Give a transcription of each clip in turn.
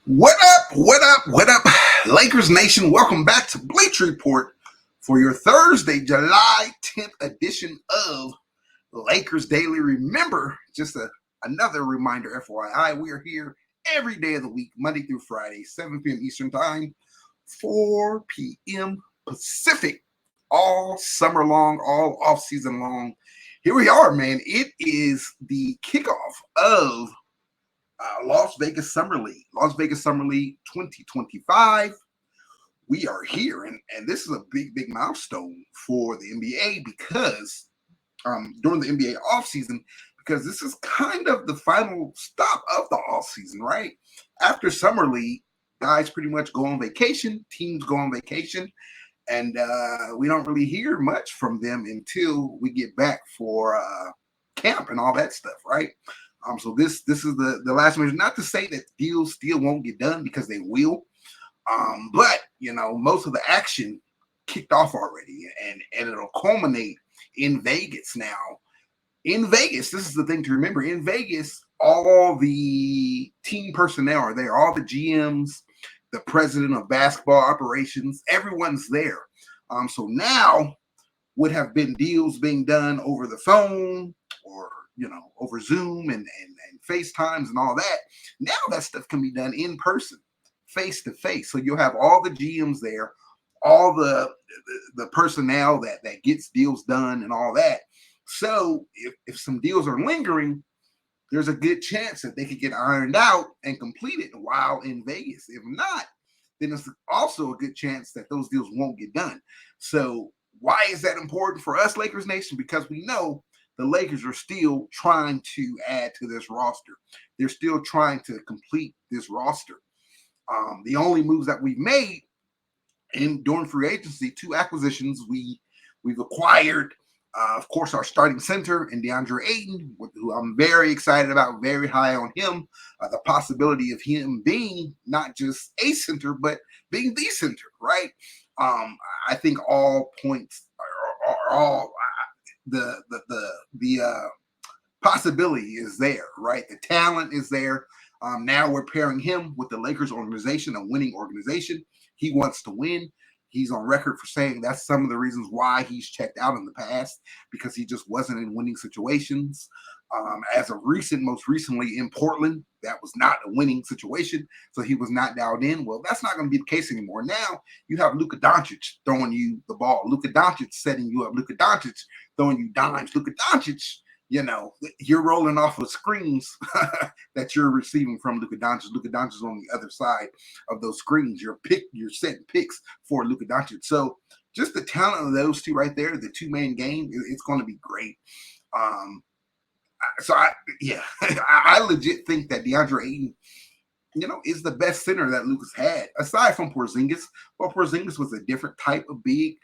What up? What up? What up? Lakers Nation, welcome back to Bleach Report for your Thursday, July 10th edition of Lakers Daily. Remember, another reminder, FYI, we are here every day of the week, Monday through Friday, 7 p.m. Eastern Time, 4 p.m. Pacific, all summer long, all off season long. Here we are, man. It is the kickoff of Las Vegas Summer League, 2025. We are here, and this is a big milestone for the NBA because during the NBA offseason, because this is kind of the final stop of the offseason, right? After Summer League, guys pretty much go on vacation, teams go on vacation, and we don't really hear much from them until we get back for camp and all that stuff, right? So this is the last measure. Not to say that deals still won't get done, because they will. But most of the action kicked off already, and it'll culminate in Vegas now. In Vegas, this is the thing to remember. In Vegas, all the team personnel are there. All the GMs, the president of basketball operations, everyone's there. So now would have been deals being done over the phone or over Zoom and FaceTimes and all that. Now that stuff can be done in person, face to face. So you'll have all the GMs there, all the personnel that gets deals done and all that. So if some deals are lingering, there's a good chance that they could get ironed out and completed while in Vegas. If not, then it's also a good chance that those deals won't get done. So why is that important for us, Lakers Nation? Because we know the Lakers are still trying to add to this roster. They're still trying to complete this roster. The only moves that we've made during free agency, 2 acquisitions, we've acquired, of course, our starting center in DeAndre Ayton, who I'm very excited about, very high on him. The possibility of him being not just a center, but being the center, right? I think all points are all the possibility is there, right? The talent is there. Now we're pairing him with the Lakers organization, a winning organization. He wants to win. He's on record for saying that's some of the reasons why he's checked out in the past, because he just wasn't in winning situations. As of most recently in Portland, that was not a winning situation, so he was not dialed in. Well, that's not going to be the case anymore. Now you have Luka Doncic throwing you the ball, Luka Doncic setting you up, Luka Doncic throwing you dimes, Luka Doncic, you're rolling off of screens that you're receiving from Luka Doncic. Luka Doncic is on the other side of those screens. You're setting picks for Luka Doncic. So just the talent of those two right there, the two-man game, it's going to be great. I legit think that DeAndre Ayton, is the best center that Luka's had, aside from Porzingis. Well, Porzingis was a different type of big,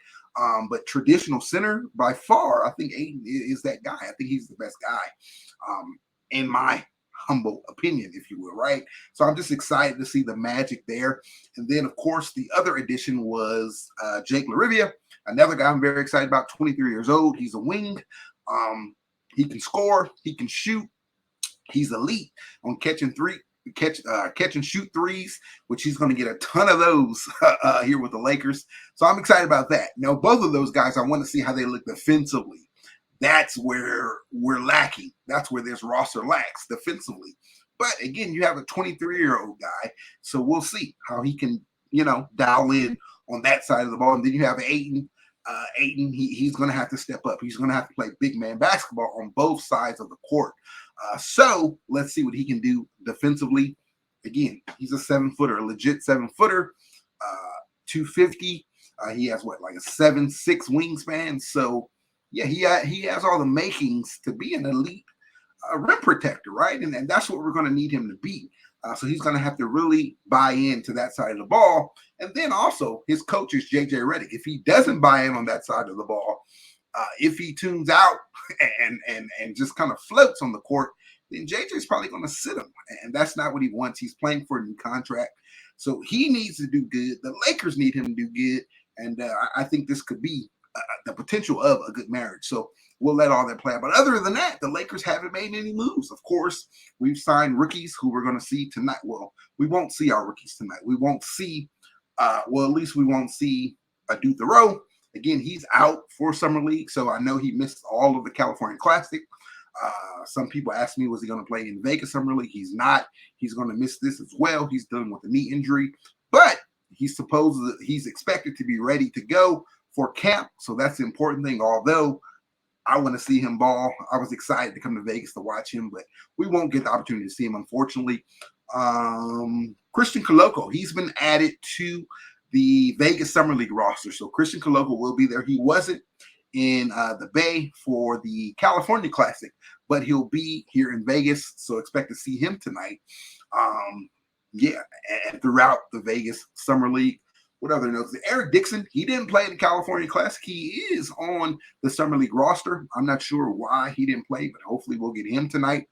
but traditional center by far, I think Ayton is that guy. I think he's the best guy, in my humble opinion, if you will, right? So I'm just excited to see the magic there. And then, of course, the other addition was Jake LaRivia, another guy I'm very excited about, 23 years old. He's a wing. He can score. He can shoot. He's elite on catch and shoot threes, which he's going to get a ton of those here with the Lakers. So I'm excited about that. Now, both of those guys, I want to see how they look defensively. That's where we're lacking. That's where this roster lacks defensively. But again, you have a 23-year-old guy, so we'll see how he can, dial in on that side of the ball. And then you have Ayton. Ayton, he's going to have to step up. He's going to have to play big man basketball on both sides of the court. So let's see what he can do defensively. Again, he's a 7-footer, a legit 7-footer, 250. He has like a 7'6" wingspan. So yeah, he has all the makings to be an elite rim protector, right? And that's what we're going to need him to be. So he's going to have to really buy into that side of the ball. And then also his coach is JJ Redick. If he doesn't buy in on that side of the ball, if he tunes out and just kind of floats on the court, then JJ's probably going to sit him. And that's not what he wants. He's playing for a new contract. So he needs to do good. The Lakers need him to do good. And I think this could be the potential of a good marriage. So we'll let all that play out. But other than that, the Lakers haven't made any moves. Of course, we've signed rookies who we're going to see tonight. Well, we won't see our rookies tonight. We won't see, at least we won't see Duke Thoreau. Again, he's out for Summer League, so I know he missed all of the California Classic. Some people asked me, was he going to play in Vegas Summer League? He's not. He's going to miss this as well. He's dealing with a knee injury, but he's expected to be ready to go for camp. So that's the important thing. Although I want to see him ball, I was excited to come to Vegas to watch him, but we won't get the opportunity to see him, unfortunately. Christian Coloco, he's been added to the Vegas Summer League roster. So Christian Coloco will be there. He wasn't in the Bay for the California Classic, but he'll be here in Vegas. So expect to see him tonight. And throughout the Vegas Summer League. What other notes? Eric Dixon, he didn't play in the California Classic. He is on the Summer League roster. I'm not sure why he didn't play, but hopefully we'll get him tonight.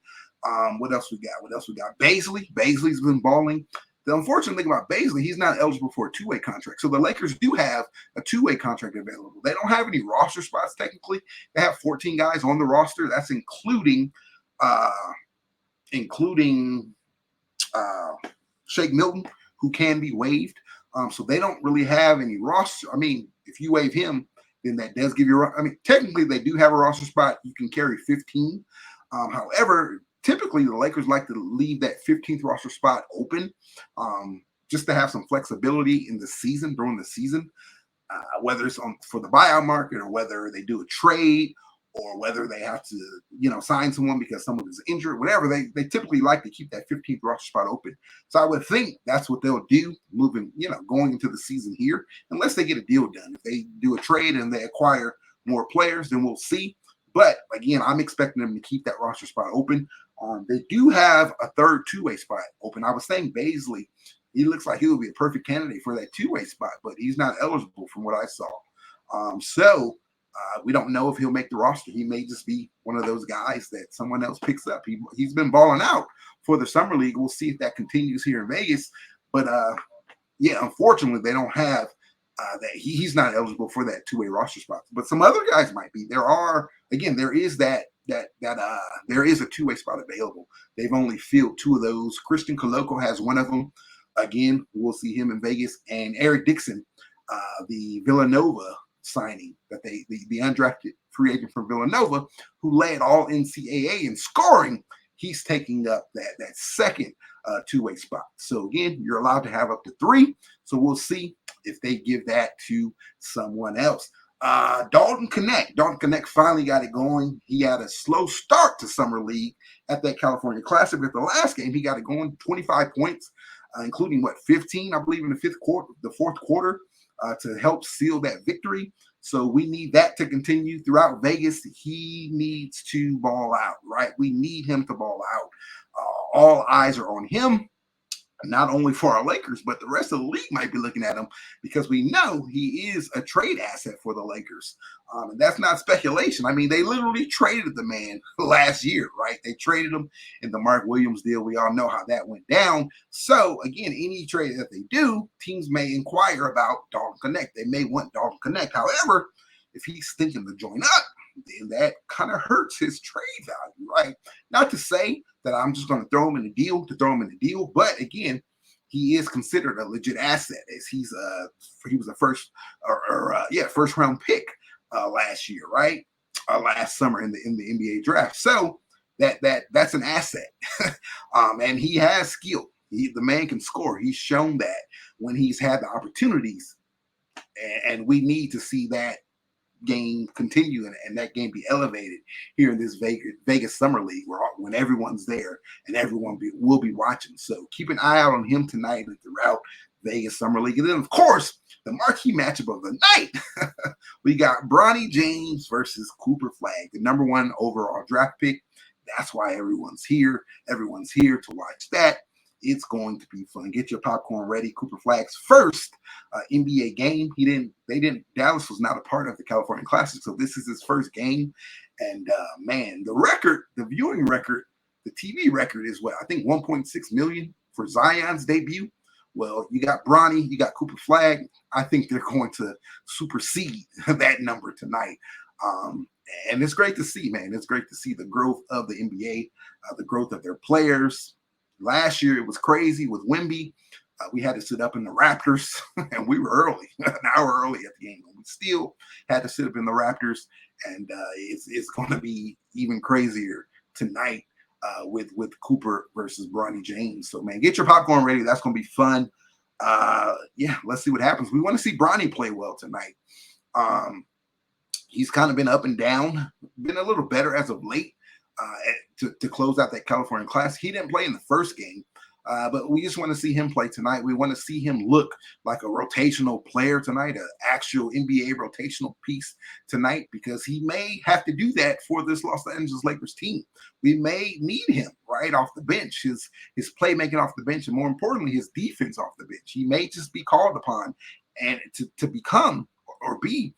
What else we got? Baisley. Baisley's been balling. The unfortunate thing about Baisley, he's not eligible for a two-way contract. So the Lakers do have a two-way contract available. They don't have any roster spots technically. They have 14 guys on the roster. That's including Shake Milton, who can be waived. So they don't really have any roster. I mean, if you waive him, then that does give you. I mean, technically they do have a roster spot. You can carry 15. However, typically the Lakers like to leave that 15th roster spot open, just to have some flexibility in the season, during the season, whether it's for the buyout market or whether they do a trade or whether they have to, sign someone because someone is injured, whatever. They typically like to keep that 15th roster spot open. So I would think that's what they'll do going into the season here, unless they get a deal done. If they do a trade and they acquire more players, then we'll see. But again, I'm expecting them to keep that roster spot open. They do have a third two-way spot open. I was saying Baisley, he looks like he would be a perfect candidate for that two-way spot, but he's not eligible from what I saw. We don't know if he'll make the roster. He may just be one of those guys that someone else picks up. He's been balling out for the Summer League. We'll see if that continues here in Vegas. But, unfortunately, they don't have that. He's not eligible for that two-way roster spot. But some other guys might be. There is there is a two-way spot available. They've only filled two of those. Christian Coloco has one of them. Again, we'll see him in Vegas. And Eric Dixon, the Villanova signing, that the undrafted free agent from Villanova, who led all NCAA in scoring, he's taking up that second two-way spot. So again, you're allowed to have up to 3. So we'll see if they give that to someone else. Dalton Connect finally got it going. He had a slow start to Summer League at that California Classic. But the last game, he got it going, 25 points, including 15, I believe, in the fourth quarter, to help seal that victory. So we need that to continue throughout Vegas. He needs to ball out, right? We need him to ball out. All eyes are on him, not only for our Lakers, but the rest of the league might be looking at him, because we know he is a trade asset for the Lakers. And that's not speculation. I mean, they literally traded the man last year, right? They traded him in the Mark Williams deal. We all know how that went down. So again, any trade that they do, teams may inquire about Dalton Connect. They may want Dalton Connect. However, if he's thinking to join up, then that kind of hurts his trade value, right? Not to say that I'm just going to throw him in the deal, but again, he is considered a legit asset, as he was a first round pick last year, right? Last summer in the NBA draft. So that's an asset, and he has skill. The man can score. He's shown that when he's had the opportunities, and we need to see that game continue and that game be elevated here in this Vegas Summer League, when everyone's there and everyone will be watching. So keep an eye out on him tonight and throughout Vegas Summer League. And then, of course, the marquee matchup of the night, we got Bronny James versus Cooper Flagg, the number 1 overall draft pick. That's why everyone's here. Everyone's here to watch that. It's going to be fun. Get your popcorn ready. Cooper Flagg's first NBA game. Dallas was not a part of the California Classic, so this is his first game. And the viewing record, the TV record is I think 1.6 million for Zion's debut. Well, you got Bronny, you got Cooper Flagg. I think they're going to supersede that number tonight. Um, and it's great to see, man. It's great to see the growth of the NBA, the growth of their players. Last year, it was crazy with Wemby. We had to sit up in the Raptors, and we were early, an hour early at the game. And we still had to sit up in the Raptors, and it's going to be even crazier tonight with Cooper versus Bronny James. So, man, get your popcorn ready. That's going to be fun. Yeah, let's see what happens. We want to see Bronny play well tonight. He's kind of been up and down, been a little better as of late to close out that California Classic. He didn't play in the first game, but we just want to see him play tonight. We want to see him look like a rotational player tonight, an actual NBA rotational piece tonight, because he may have to do that for this Los Angeles Lakers team. We may need him right off the bench, his playmaking off the bench, and more importantly, his defense off the bench. He may just be called upon and to become or be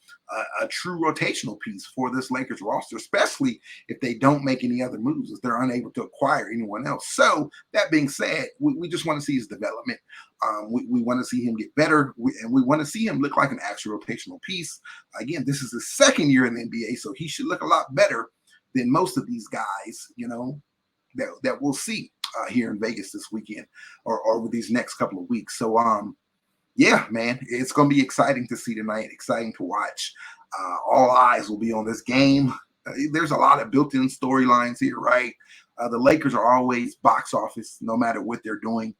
a true rotational piece for this Lakers roster, especially if they don't make any other moves, if they're unable to acquire anyone else. So that being said, we just want to see his development. We want to see him get better, and we want to see him look like an actual rotational piece. Again, this is his second year in the NBA, so he should look a lot better than most of these guys, that we'll see here in Vegas this weekend or over these next couple of weeks. So, yeah, man, it's going to be exciting to see tonight, exciting to watch. All eyes will be on this game. There's a lot of built-in storylines here, right? The Lakers are always box office, no matter what they're doing.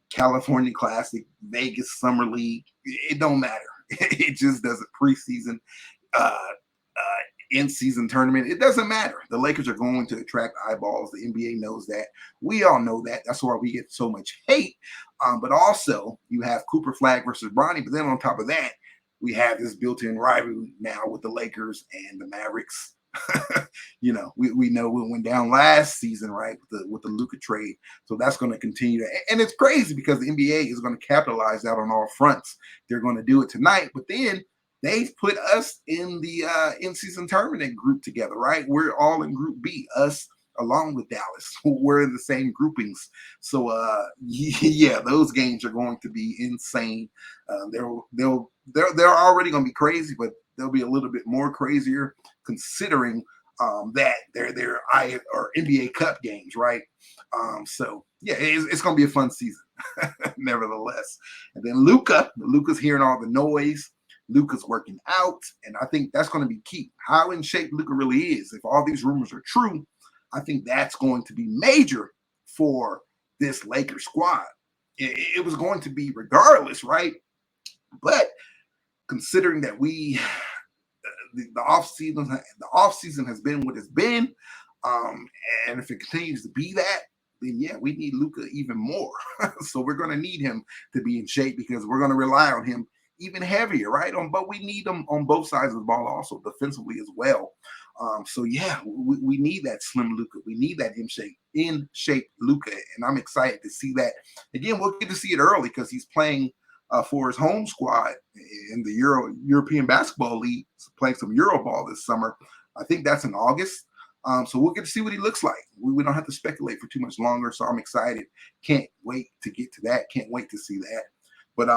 California Classic, Vegas Summer League, it don't matter. It just doesn't. Preseason, in-season tournament, it doesn't matter. The Lakers are going to attract eyeballs. The NBA knows that. We all know that. That's why we get so much hate. But also, you have Cooper Flagg versus Bronny. But then on top of that, we have this built-in rivalry now with the Lakers and the Mavericks. We know what went down last season, right, with the Luka trade. So that's going to continue. And it's crazy because the NBA is going to capitalize that on all fronts. They're going to do it tonight. But then they've put us in the in-season tournament group together, right? We're all in Group B, us along with Dallas. We're in the same groupings. So, yeah, those games are going to be insane. They're already going to be crazy, but they'll be a little bit more crazier considering that they're NBA Cup games, right? So, yeah, it's going to be a fun season, nevertheless. And then Luka's hearing all the noise. Luka's working out, and I think that's going to be key. How in shape Luka really is. If all these rumors are true, I think that's going to be major for this Lakers squad. It was going to be regardless, right? But considering that the offseason has been what it's been, and if it continues to be that, then yeah, we need Luka even more. So we're going to need him to be in shape because we're going to rely on him even heavier, right? But we need them on both sides of the ball also, defensively as well. So yeah, we need that slim Luka. We need that in shape Luka, and I'm excited to see that. Again, we'll get to see it early because he's playing for his home squad in the European Basketball League, playing some Euro ball this summer. I think that's in August. So we'll get to see what he looks like. We don't have to speculate for too much longer. So I'm excited. Can't wait to get to that. Can't wait to see that. But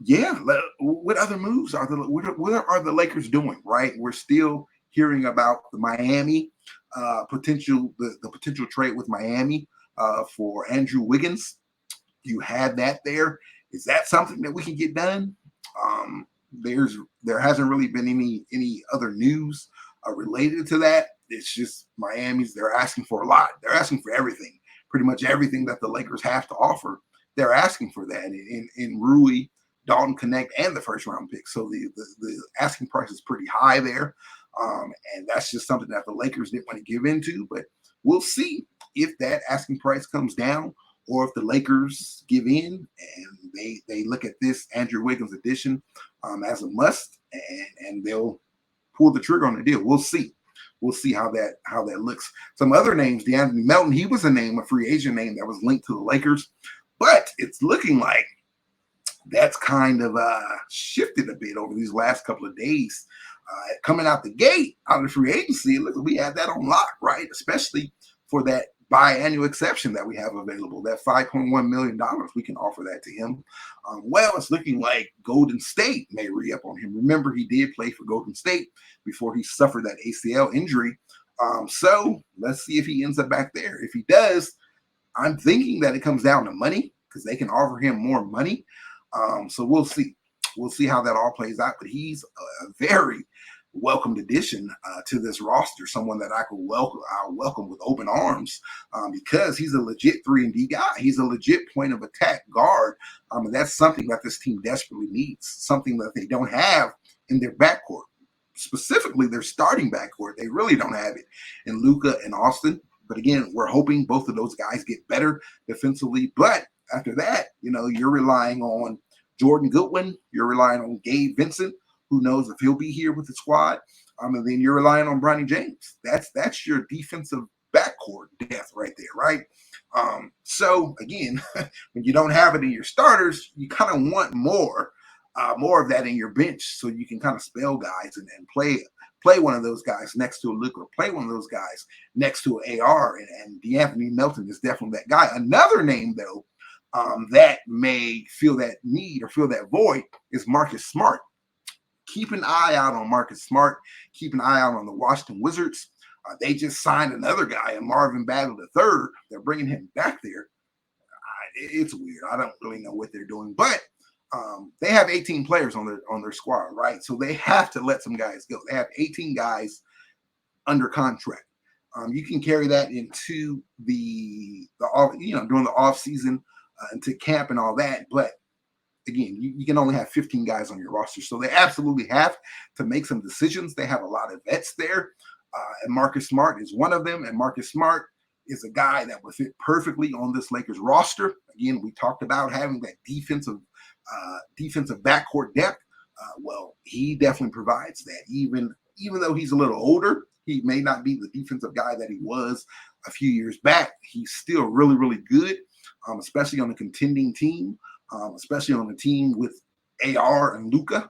yeah, what other moves what are the Lakers doing? Right, we're still hearing about the Miami potential trade with Miami for Andrew Wiggins. You have that there. Is that something that we can get done? There hasn't really been any other news related to that. It's just Miami's. They're asking for a lot. They're asking for everything, pretty much everything that the Lakers have to offer. They're asking for that in Rui, Dalton Connect, and the first round pick. So the asking price is pretty high there. And that's just something that the Lakers didn't want to give into, but we'll see if that asking price comes down or if the Lakers give in and they look at this Andrew Wiggins addition as a must and they'll pull the trigger on the deal. We'll see. We'll see how that looks. Some other names, DeAnthony Melton, he was a free agent name that was linked to the Lakers, but it's looking like that's kind of shifted a bit over these last couple of days. Coming out the gate, out of the free agency, look, we had that on lock, right? Especially for that biannual exception that we have available. That $5.1 million, we can offer that to him. Well, it's looking like Golden State may re-up on him. Remember, he did play for Golden State before he suffered that ACL injury. So let's see if he ends up back there. If he does, I'm thinking that it comes down to money because they can offer him more money. So we'll see. We'll see how that all plays out. But he's a very welcomed addition to this roster, someone that I'll welcome with open arms because he's a legit 3-and-D guy. He's a legit point of attack guard. And that's something that this team desperately needs, something that they don't have in their backcourt. Specifically, their starting backcourt. They really don't have it in Luka and Austin. But again, we're hoping both of those guys get better defensively. But after that, you're relying on Jordan Goodwin. You're relying on Gabe Vincent. Who knows if he'll be here with the squad? And then you're relying on Bronny James. That's your defensive backcourt depth right there, right? So again, when you don't have it in your starters, you kind of want more of that in your bench, so you can kind of spell guys and play one of those guys next to a Luka, or play one of those guys next to an AR, and DeAnthony Melton is definitely that guy. Another name though that may feel that need or fill that void is Marcus Smart. Keep an eye out on Marcus Smart. Keep an eye out on the Washington Wizards. They just signed another guy, Marvin Bagley III. They're bringing him back there. It's weird. I don't really know what they're doing, but they have 18 players on their squad, right? So they have to let some guys go. They have 18 guys under contract. You can carry that into the during the off season into camp and all that, but again, you can only have 15 guys on your roster. So they absolutely have to make some decisions. They have a lot of vets there. And Marcus Smart is one of them. And Marcus Smart is a guy that would fit perfectly on this Lakers roster. Again, we talked about having that defensive backcourt depth. Well, he definitely provides that. Even though he's a little older, he may not be the defensive guy that he was a few years back. He's still really, really good, especially on a contending team. Especially on a team with AR and Luka.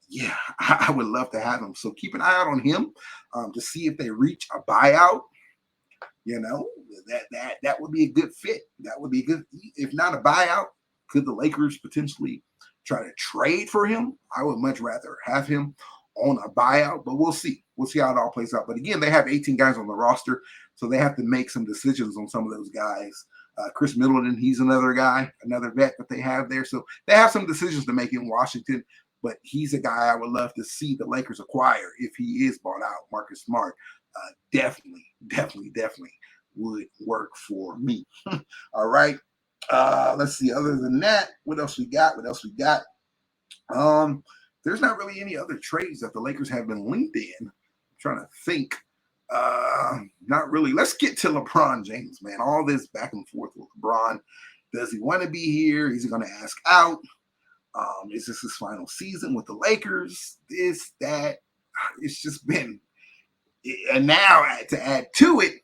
Yeah, I would love to have him. So keep an eye out on him to see if they reach a buyout. That would be a good fit. That would be good. If not a buyout, could the Lakers potentially try to trade for him? I would much rather have him on a buyout, but we'll see. We'll see how it all plays out. But again, they have 18 guys on the roster, so they have to make some decisions on some of those guys. Chris Middleton, he's another guy, another vet that they have there. So they have some decisions to make in Washington, but he's a guy I would love to see the Lakers acquire if he is bought out. Marcus Smart definitely would work for me. All right. Let's see. Other than that, what else we got? There's not really any other trades that the Lakers have been linked in. I'm trying to think. Not really. Let's get to LeBron James, man. All this back and forth with LeBron. Does he want to be here? Is he going to ask out? Is this his final season with the Lakers? This, that. It's just been. And now to add to it,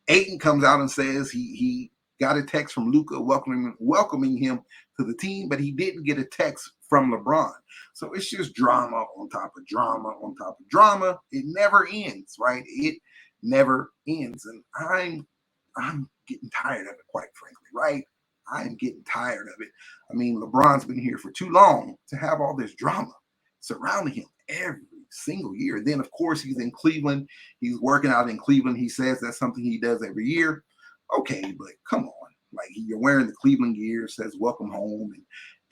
Ayton comes out and says he got a text from Luka welcoming him to the team, but he didn't get a text from LeBron. So it's just drama on top of drama on top of drama. It never ends, right? It never ends. And I'm getting tired of it, quite frankly, right? I'm getting tired of it. I mean, LeBron's been here for too long to have all this drama surrounding him every single year. Then, of course, he's in Cleveland. He's working out in Cleveland. He says that's something he does every year. Okay, but come on. Like, you're wearing the Cleveland gear, says welcome home,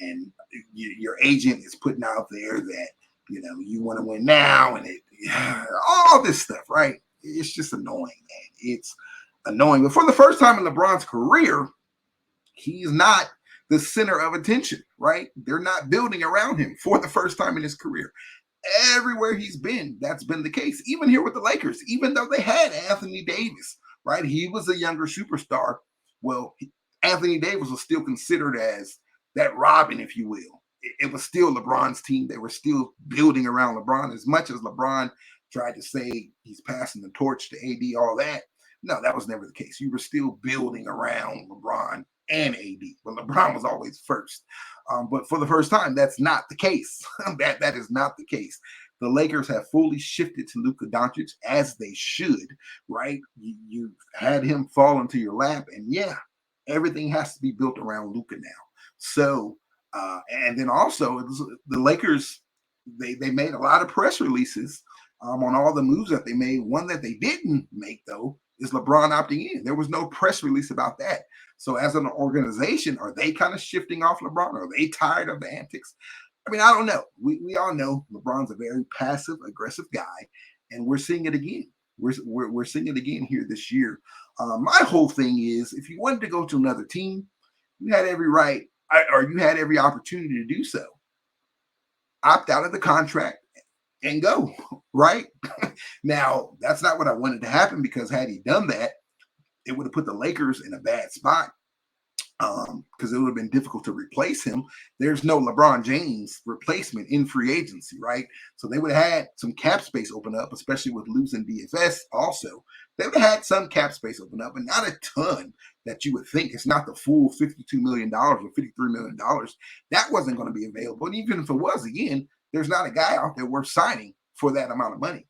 and your agent is putting out there that, you want to win now, and all this stuff, right? It's just annoying, man. It's annoying. But for the first time in LeBron's career, he's not the center of attention, right? They're not building around him for the first time in his career. Everywhere he's been, that's been the case. Even here with the Lakers, even though they had Anthony Davis, right? He was a younger superstar. Well, Anthony Davis was still considered as that Robin, if you will. It was still LeBron's team. They were still building around LeBron. As much as LeBron tried to say he's passing the torch to AD, all that, no, that was never the case. You were still building around LeBron and AD, but LeBron was always first. But for the first time, that's not the case. That is not the case. the Lakers have fully shifted to Luka Doncic, as they should, right? You had him fall into your lap, and yeah, everything has to be built around Luka now. So, and then also the Lakers, they made a lot of press releases on all the moves that they made. One that they didn't make, though, is LeBron opting in. There was no press release about that. So as an organization, are they kind of shifting off LeBron? Are they tired of the antics? I mean, I don't know. We all know LeBron's a very passive, aggressive guy, and we're seeing it again. We're seeing it again here this year. My whole thing is, if you wanted to go to another team, you had every right, or you had every opportunity to do so. Opt out of the contract and go, right? Now, that's not what I wanted to happen, because had he done that, it would have put the Lakers in a bad spot, because it would have been difficult to replace him. There's no LeBron James replacement in free agency, right? So they would have had some cap space open up, especially with losing DFS also. They would have had some cap space open up, but not a ton that you would think. It's not the full $52 million or $53 million. That wasn't going to be available. And even if it was, again, there's not a guy out there worth signing for that amount of money.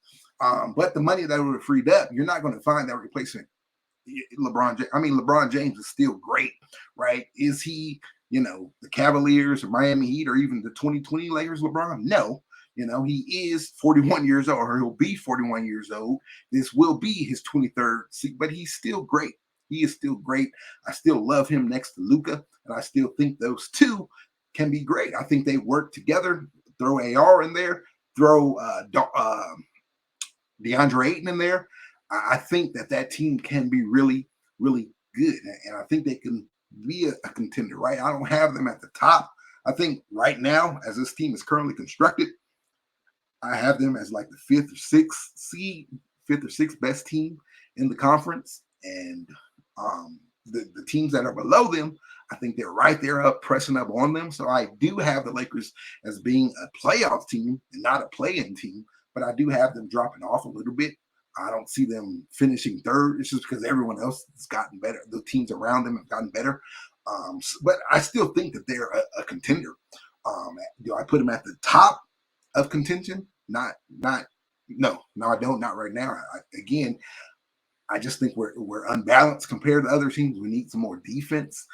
But the money that would have freed up, you're not going to find that replacement. LeBron James is still great, right? Is he, the Cavaliers or Miami Heat or even the 2020 Lakers LeBron? No. He is 41 years old, or he'll be 41 years old. This will be his 23rd season, but he's still great. He is still great. I still love him next to Luka, and I still think those two can be great. I think they work together. Throw AR in there, throw DeAndre Ayton in there. I think that team can be really, really good. And I think they can be a contender, right? I don't have them at the top. I think right now, as this team is currently constructed, I have them as like the fifth or sixth best team in the conference. And the teams that are below them, I think they're right there up, pressing up on them. So I do have the Lakers as being a playoff team and not a play-in team, but I do have them dropping off a little bit. I don't see them finishing third. It's just because everyone else has gotten better. The teams around them have gotten better. But I still think that they're a contender. Do I put them at the top of contention? No, I don't. Not right now. I just think we're unbalanced compared to other teams. We need some more defense.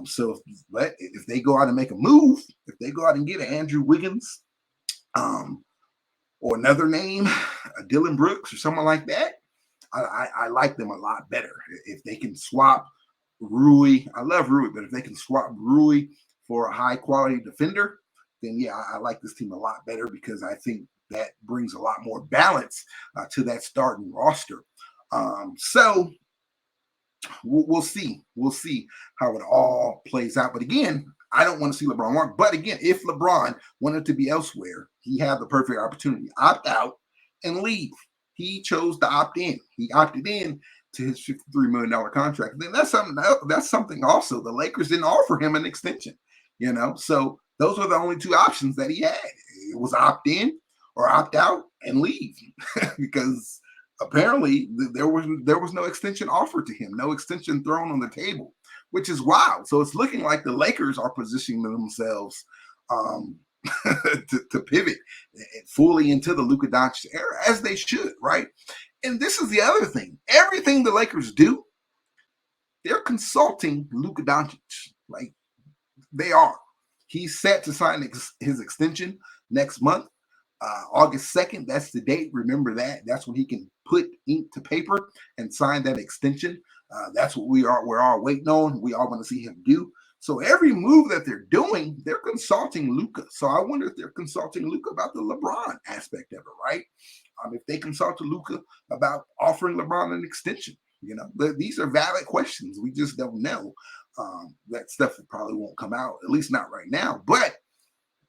So if they go out and make a move, if they go out and get an Andrew Wiggins, or another name, a Dylan Brooks or someone like that, I like them a lot better. If they can swap Rui, I love Rui, but if they can swap Rui for a high quality defender, then yeah, I like this team a lot better, because I think that brings a lot more balance to that starting roster. So we'll see. We'll see how it all plays out. But again, I don't want to see LeBron walk. But again, if LeBron wanted to be elsewhere, he had the perfect opportunity. Opt out and leave. He chose to opt in. He opted in to his $53 million contract. Then that's something also. The Lakers didn't offer him an extension, So those were the only two options that he had. It was opt in or opt out and leave, because apparently there was no extension offered to him, no extension thrown on the table, which is wild. So it's looking like the Lakers are positioning themselves to pivot fully into the Luka Doncic era, as they should, right? And this is the other thing. Everything the Lakers do, they're consulting Luka Doncic. Like, they are. He's set to sign his extension next month. August 2nd, that's the date. Remember that. That's when he can put ink to paper and sign that extension. That's what we're all waiting on. We all want to see him do. So every move that they're doing, they're consulting Luka. So I wonder if they're consulting Luka about the LeBron aspect of it, right? If they consult Luka about offering LeBron an extension, these are valid questions. We just don't know. That stuff probably won't come out, at least not right now. But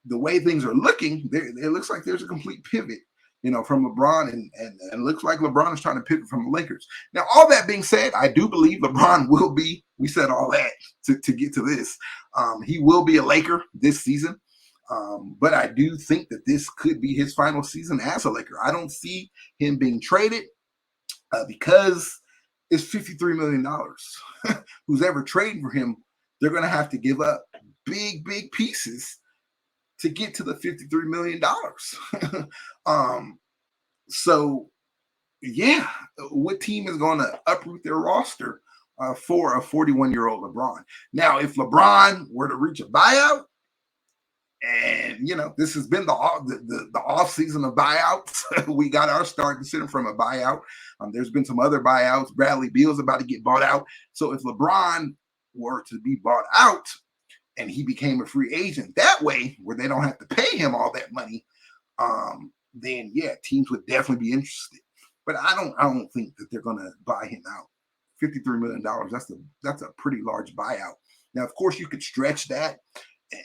the way things are looking, it looks like there's a complete pivot, from LeBron, and it looks like LeBron is trying to pivot from the Lakers. Now, all that being said, I do believe LeBron will be, we said all that to get to this, he will be a Laker this season. But I do think that this could be his final season as a Laker. I don't see him being traded because it's $53 million. Who's ever trading for him, they're going to have to give up big pieces to get to the $53 million. um, so yeah, what team is going to uproot their roster for a 41-year-old LeBron? Now, if LeBron were to reach a buyout, and this has been the off season of buyouts. We got our start considered from a buyout. There's been some other buyouts. Bradley Beal's about to get bought out. So if LeBron were to be bought out and he became a free agent that way, where they don't have to pay him all that money, then yeah, teams would definitely be interested. But I don't think that they're going to buy him out. $53 million. That's a pretty large buyout. Now, of course, you could stretch that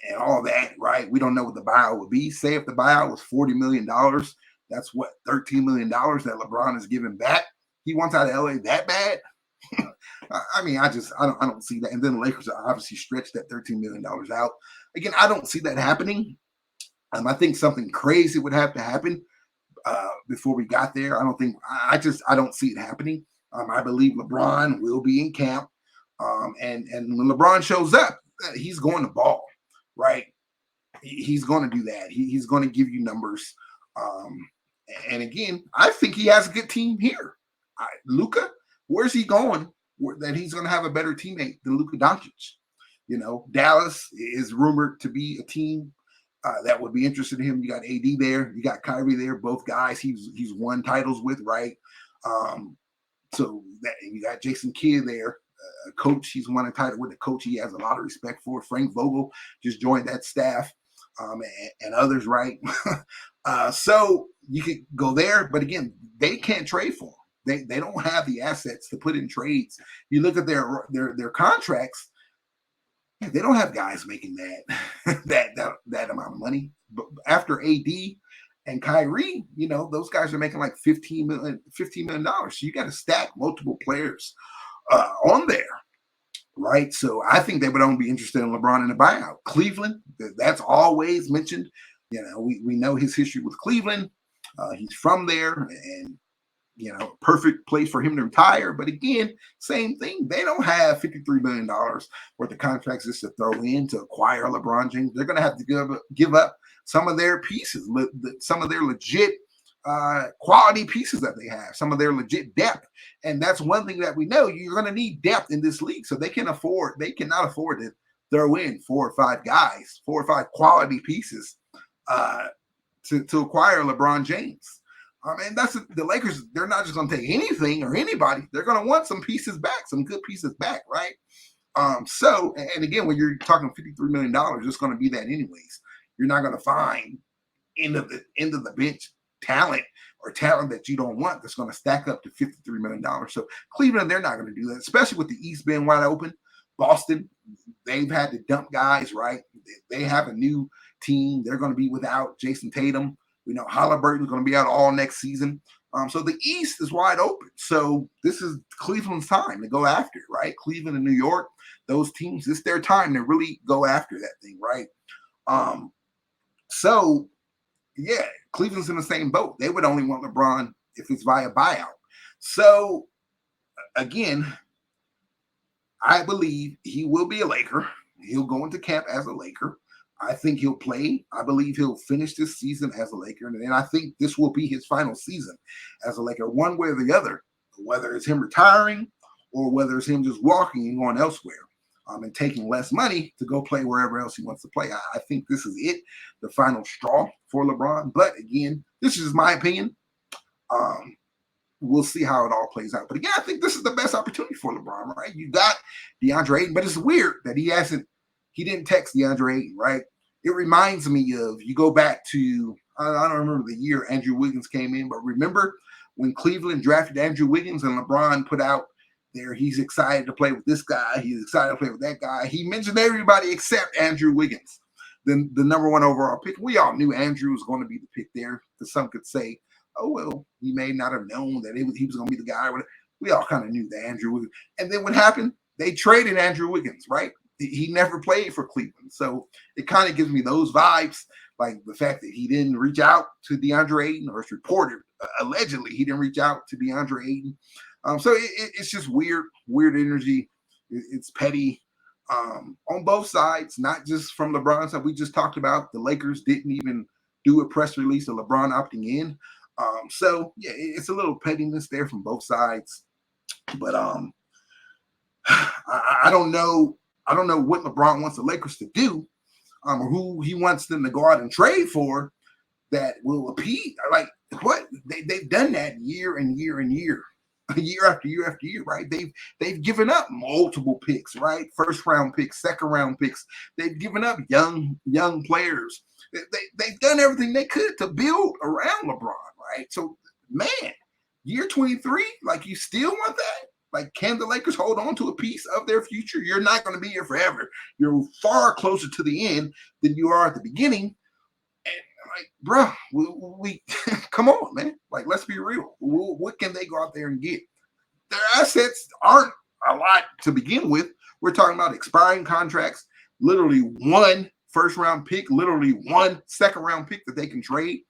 and all that, right? We don't know what the buyout would be. Say if the buyout was $40 million, that's what, $13 million that LeBron is giving back. He wants out of LA that bad. I mean, I don't see that. And then the Lakers obviously stretched that $13 million out. Again, I don't see that happening. I think something crazy would have to happen before we got there. I don't see it happening. I believe LeBron will be in camp. And when LeBron shows up, he's going to ball, right? He's going to do that. He's going to give you numbers. And again, I think he has a good team here. Luka, where's he going? That he's going to have a better teammate than Luka Doncic. Dallas is rumored to be a team that would be interested in him. You got AD there, you got Kyrie there, both guys he's won titles with, right? So that you got Jason Kidd there, coach. He's won a title with a coach he has a lot of respect for. Frank Vogel just joined that staff, and others, right? So you could go there, but again, they can't trade for him. They don't have the assets to put in trades. You look at their contracts. They don't have guys making that amount of money. But after AD and Kyrie, those guys are making like $15 million. So you got to stack multiple players on there, right? So I think they would only be interested in LeBron in a buyout. Cleveland, that's always mentioned. We know his history with Cleveland. He's from there, and perfect place for him to retire. But again, same thing. They don't have $53 million worth of contracts just to throw in to acquire LeBron James. They're going to have to give up some of their pieces, some of their legit quality pieces that they have, some of their legit depth. And that's one thing that we know. You're going to need depth in this league. So they cannot afford to throw in 4 or 5 guys, 4 or 5 quality pieces to acquire LeBron James. And that's the Lakers. They're not just going to take anything or anybody. They're going to want some pieces back, some good pieces back, right? So, and again, when you're talking $53 million, it's going to be that anyways. You're not going to find end of the bench talent that you don't want that's going to stack up to $53 million. So Cleveland, they're not going to do that, especially with the East being wide open. Boston, they've had to dump guys, right? They have a new team. They're going to be without Jason Tatum. We know Halliburton's going to be out all next season. So the East is wide open. So this is Cleveland's time to go after it, right? Cleveland and New York, those teams, it's their time to really go after that thing, right? So, yeah, Cleveland's in the same boat. They would only want LeBron if it's via buyout. So, again, I believe he will be a Laker. He'll go into camp as a Laker. I think he'll play. I believe he'll finish this season as a Laker. And then I think this will be his final season as a Laker, one way or the other, whether it's him retiring or whether it's him just walking and going elsewhere and taking less money to go play wherever else he wants to play. I think this is it, the final straw for LeBron. But again, this is my opinion. We'll see how it all plays out. But again, I think this is the best opportunity for LeBron, right? You got DeAndre Ayton, but it's weird that he didn't text DeAndre Ayton, right? It reminds me of, you go back to, I don't remember the year Andrew Wiggins came in, but remember when Cleveland drafted Andrew Wiggins and LeBron put out there, he's excited to play with this guy, he's excited to play with that guy. He mentioned everybody except Andrew Wiggins, the number 1 overall pick. We all knew Andrew was going to be the pick there, because some could say, oh, well, he may not have known that he was going to be the guy. We all kind of knew that Andrew Wiggins. And then what happened? They traded Andrew Wiggins, right? He never played for Cleveland. So it kind of gives me those vibes, like the fact that he didn't reach out to DeAndre Ayton, or it's reported, allegedly, he didn't reach out to DeAndre Ayton. So it's just weird energy. It's petty. on both sides, not just from LeBron's side. We just talked about the Lakers didn't even do a press release of LeBron opting in. So yeah, it's a little pettiness there from both sides. But I don't know. I don't know what LeBron wants the Lakers to do, or who he wants them to go out and trade for that will appease. Like what they've done that year and year and year, year after year after year, right? They've given up multiple picks, right? First round picks, second round picks. They've given up young players. They've done everything they could to build around LeBron, right? So man, year 23, like you still want that? Like, can the Lakers hold on to a piece of their future? You're not going to be here forever. You're far closer to the end than you are at the beginning. And like, bro, we come on, man. Like, let's be real. What can they go out there and get? Their assets aren't a lot to begin with. We're talking about expiring contracts, literally one first round pick, literally one second round pick that they can trade.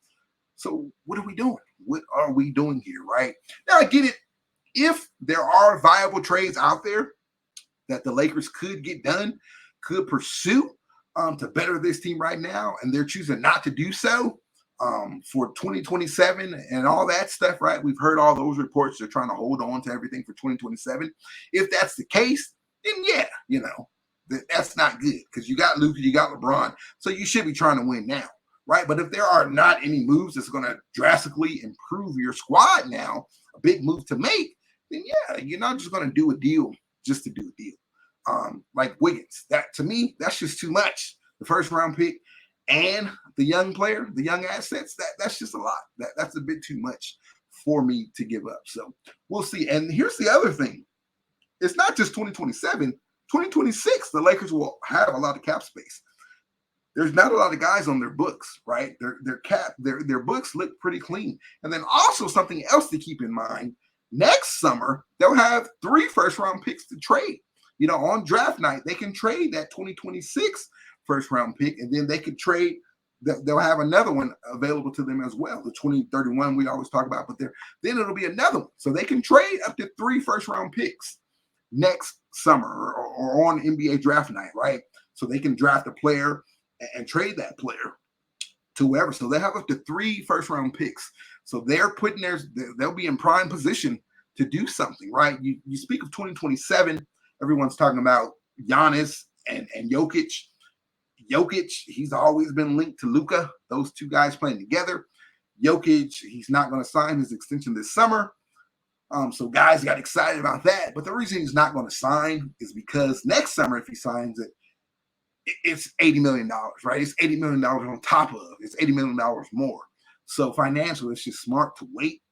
So what are we doing? What are we doing here, right? Now, I get it. If there are viable trades out there that the Lakers could get done, could pursue to better this team right now, and they're choosing not to do so for 2027 and all that stuff, right? We've heard all those reports. They're trying to hold on to everything for 2027. If that's the case, then yeah, that's not good because you got Luka, you got LeBron, so you should be trying to win now, right? But if there are not any moves that's going to drastically improve your squad now, a big move to make, then yeah, you're not just going to do a deal just to do a deal. Like Wiggins, that to me, that's just too much. The first round pick and the young player, the young assets, that's just a lot. That's a bit too much for me to give up. So we'll see. And here's the other thing. It's not just 2027, 2026, the Lakers will have a lot of cap space. There's not a lot of guys on their books, right? Their books look pretty clean. And then also something else to keep in mind. Next summer, they'll have 3 first-round picks to trade. On draft night, they can trade that 2026 first-round pick, and then they could trade. They'll have another one available to them as well, the 2031 we always talk about. But then it'll be another one. So they can trade up to 3 first-round picks next summer or on NBA draft night, right? So they can draft a player and trade that player to whoever. So they have up to 3 first-round picks. So they'll be in prime position to do something, right? You speak of 2027, everyone's talking about Giannis and Jokic. Jokic, he's always been linked to Luka, those two guys playing together. Jokic, he's not going to sign his extension this summer. So guys got excited about that. But the reason he's not going to sign is because next summer, if he signs it, it's $80 million, right? It's $80 million on top of it's $80 million more. So financially, it's just smart to wait.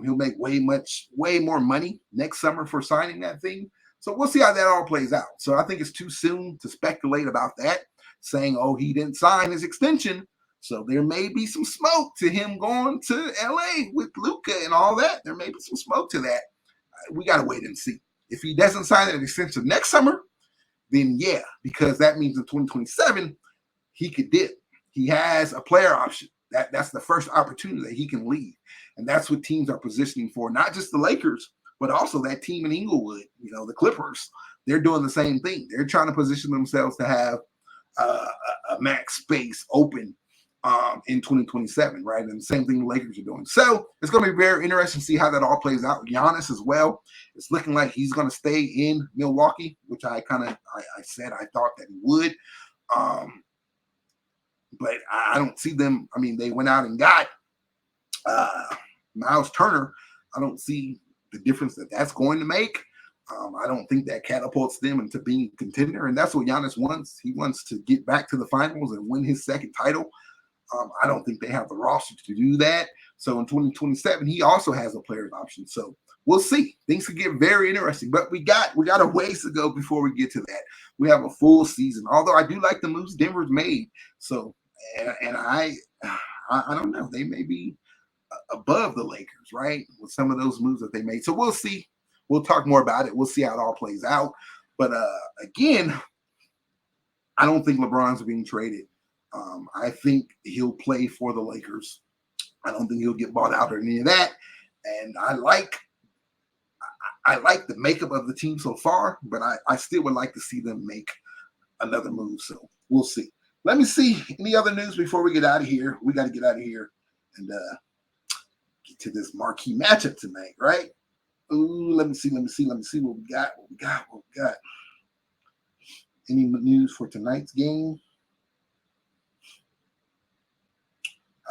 He'll make way more money next summer for signing that thing. So we'll see how that all plays out. So I think it's too soon to speculate about that, saying, oh, he didn't sign his extension. So there may be some smoke to him going to LA with Luka and all that. There may be some smoke to that. We got to wait and see. If he doesn't sign that extension next summer, then yeah, because that means in 2027, he could dip. He has a player option. That's the first opportunity that he can leave. And that's what teams are positioning for, not just the Lakers, but also that team in Inglewood, the Clippers. They're doing the same thing. They're trying to position themselves to have a max space open in 2027, right? And the same thing the Lakers are doing. So it's going to be very interesting to see how that all plays out. Giannis as well. It's looking like he's going to stay in Milwaukee, which I said I thought that he would. But I don't see them. I mean, they went out and got Miles Turner. I don't see the difference that's going to make. I don't think that catapults them into being a contender. And that's what Giannis wants. He wants to get back to the finals and win his second title. I don't think they have the roster to do that. So in 2027, he also has a player's option. So we'll see. Things could get very interesting. But we got a ways to go before we get to that. We have a full season. Although I do like the moves Denver's made. So and I don't know. They may be above the Lakers, right? With some of those moves that they made. So we'll see. We'll talk more about it. We'll see how it all plays out. But again, I don't think LeBron's being traded. I think he'll play for the Lakers. I don't think he'll get bought out or any of that. And I like the makeup of the team so far, but I still would like to see them make another move. So we'll see. Let me see any other news before we get out of here. We got to get out of here and get to this marquee matchup tonight, right? Ooh, let me see what we got. What we got. Any news for tonight's game?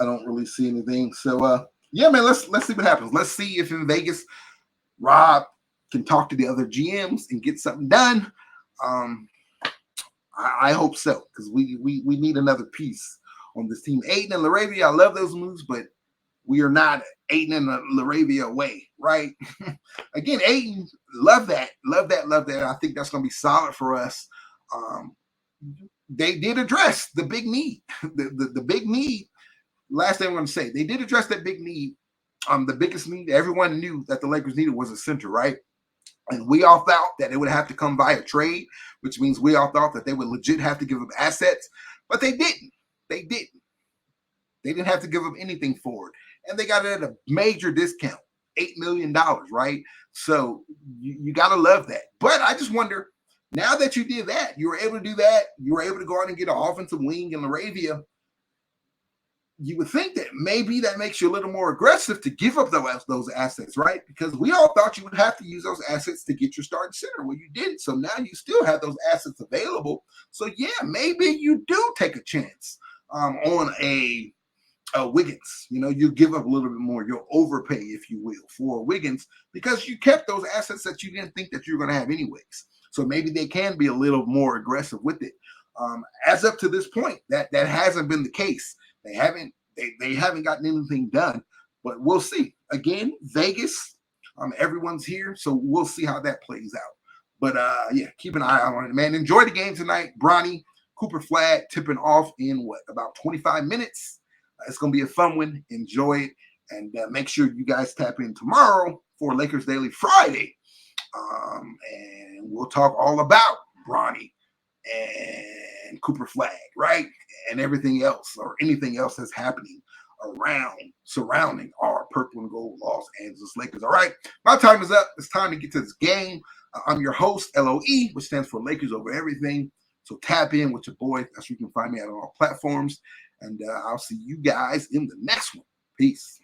I don't really see anything. So yeah, man, let's see what happens. Let's see if in Vegas Rob can talk to the other GMs and get something done. I hope so, because we need another piece on this team. Aiden and Laravia, I love those moves, but we are not Aiden and Laravia away, right? Again, Aiden, love that. I think that's going to be solid for us. They did address the big need, the big need. Last thing I'm going to say, they did address that big need. The biggest need everyone knew that the Lakers needed was a center, right? And we all thought that it would have to come via trade, which means we all thought that they would legit have to give up assets, but they didn't. They didn't have to give up anything for it. And they got it at a major discount, $8 million, right? So you got to love that. But I just wonder, now that you did that, you were able to do that, you were able to go out and get an offensive wing in Laravia, you would think that maybe that makes you a little more aggressive to give up those assets, right? Because we all thought you would have to use those assets to get your starting center. Well, you didn't. So now you still have those assets available. So yeah, maybe you do take a chance on a Wiggins. You know, you give up a little bit more. You'll overpay, if you will, for Wiggins because you kept those assets that you didn't think that you were going to have anyways. So maybe they can be a little more aggressive with it. As up to this point, that hasn't been the case. They haven't gotten anything done, but we'll see. Again, Vegas, everyone's here, so we'll see how that plays out. But yeah, keep an eye on it, man. Enjoy the game tonight. Bronny, Cooper Flagg tipping off in about 25 minutes. It's going to be a fun one. Enjoy it, and make sure you guys tap in tomorrow for Lakers Daily Friday, and we'll talk all about Bronny and Cooper Flagg, right? And everything else or anything else that's happening surrounding our purple and gold Los Angeles Lakers. All right, my time is up. It's time to get to this game. I'm your host, LOE, which stands for Lakers Over Everything. So tap in with your boy. That's where you can find me at all platforms. And I'll see you guys in the next one. Peace.